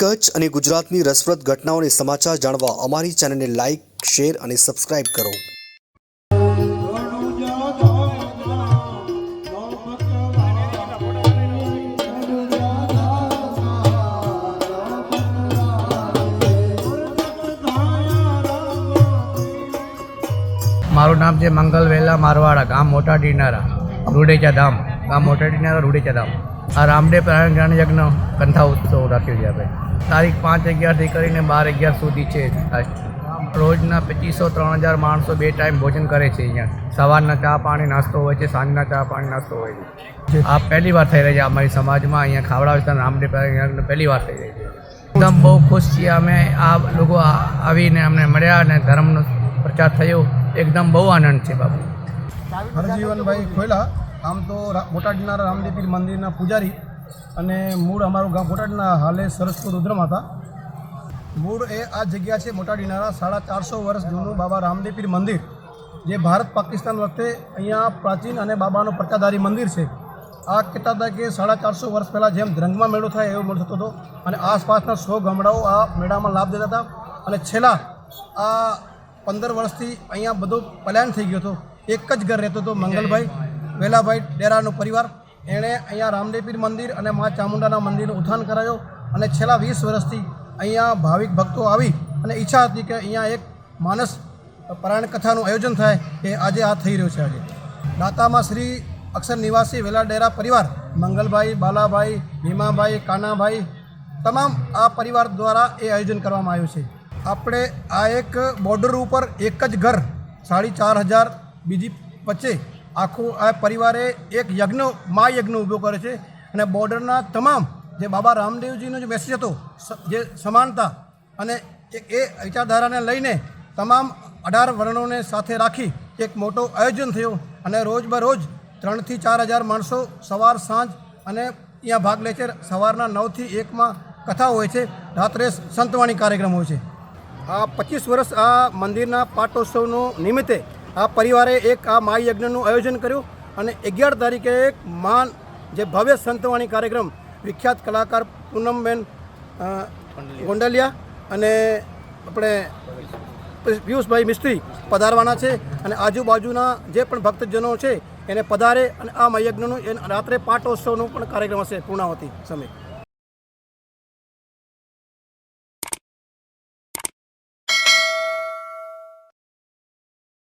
કચ્છ અને ગુજરાતની રસપ્રદ ઘટનાઓને સમાચાર જાણવા અમારી ચેનલને લાઇક, શેર અને સબસ્ક્રાઇબ કરો. મારું નામ છે મંગલ વેલા મારવાડા, ગામ મોટા ડીનારા, રૂડેચા ધામ, ગામ મોટા ડીનારા, રૂડેચા ધામ. આ રામદેવ પારાયણ જ્ઞાન યજ્ઞ કંઠા ઉત્સવ રાખ્યો છે આપણે. તારીખ 5/11થી કરીને 12/11 સુધી છે. રોજના 2500-3000 માણસો 2 ટાઈમ ભોજન કરે છે. અહીંયા સવારના ચા પાણી નાસ્તો હોય છે, સાંજના ચા પાણી નાસ્તો હોય છે. આ પહેલી વાર થઈ રહી છે અમારી સમાજમાં. અહીંયા ખાવડા વિસ્તાર રામદેવ પારાયણ પહેલી વાર થઈ રહી છે. એકદમ બહુ ખુશ છીએ અમે. આ લોકો આવીને અમને મળ્યા અને ધર્મનો પ્રચાર થયો. એકદમ બહુ આનંદ છે બાબુ. હરજીવનભાઈ ખોયલા, આમ તો મોટા ડીનારા રામદેવ પીર મંદિરના પૂજારી અને મૂળ અમારું ગામ મોટા ડીનારા, હાલે સરસપુર રુદ્રમાં હતા. મૂળ એ આ જગ્યા છે મોટા ડીનારા. 450 વર્ષ જૂનું બાબા રામદેવ પીર મંદિર, જે ભારત પાકિસ્તાન વખતે અહીંયા પ્રાચીન અને બાબાનો પ્રચારધારી મંદિર છે. આ કહેતા હતા કે 450 વર્ષ પહેલાં જેમ ધ્રંગમાં મેળો થાય એવો મેળો થતો હતો અને આસપાસના 100 ગામડાઓ આ મેળામાં લાભ દેતા હતા. અને છેલ્લા આ 15 વર્ષથી અહીંયા બધો પલાયન થઈ ગયો હતો. એક જ ઘર રહેતો હતો, મંગલભાઈ વેલાભાઈ ડેરાનો પરિવાર. એણે અહીંયા રામદેવ પીર મંદિર અને મા ચામુંડાના મંદિરનું ઉત્થાન કરાયો અને છેલ્લા 20 વર્ષથી અહીંયા ભાવિક ભક્તો આવી અને ઈચ્છા હતી કે અહીંયા એક માનસ પારાયણ કથાનું આયોજન થાય. એ આજે આ થઈ રહ્યું છે. આજે દાતામાં શ્રી અક્ષર નિવાસી વેલા ડેરા પરિવાર, મંગલભાઈ, બાલાભાઈ, ભીમાભાઈ, કાનાભાઈ, તમામ આ પરિવાર દ્વારા એ આયોજન કરવામાં આવ્યું છે. આપણે આ એક બોર્ડર ઉપર એક જ ઘર 4500 બીજી વચ્ચે આખું આ પરિવારે એક યજ્ઞ, મહાયજ્ઞ ઊભો કરે છે. અને બોર્ડરના તમામ જે બાબા રામદેવજીનો જે મેસેજ હતો, જે સમાનતા અને એ વિચારધારાને લઈને તમામ 18 વર્ણોને સાથે રાખી એક મોટો આયોજન થયો. અને રોજબરોજ 3 થી 4000 માણસો સવાર સાંજ અને અહીંયા ભાગ લે છે. સવારના 9 થી 1 કથા હોય છે, રાત્રે સંતવાણી કાર્યક્રમ હોય છે. આ 25 વર્ષ આ મંદિરના પાટોત્સવનો નિમિત્તે આ પરિવારે એક આ મહાયજ્ઞનું આયોજન કર્યું. અને 11 તારીખે એક મહાન જે ભવ્ય સંતવાણી કાર્યક્રમ વિખ્યાત કલાકાર પૂનમબેન ગોંડલિયા અને આપણે પિયુષભાઈ મિસ્ત્રી પધારવાના છે. અને આજુબાજુના જે પણ ભક્તજનો છે એને પધારે અને આ મહાયજ્ઞનું રાત્રે પાટોત્સવનો પણ કાર્યક્રમ હશે પૂર્ણાવતી સમય.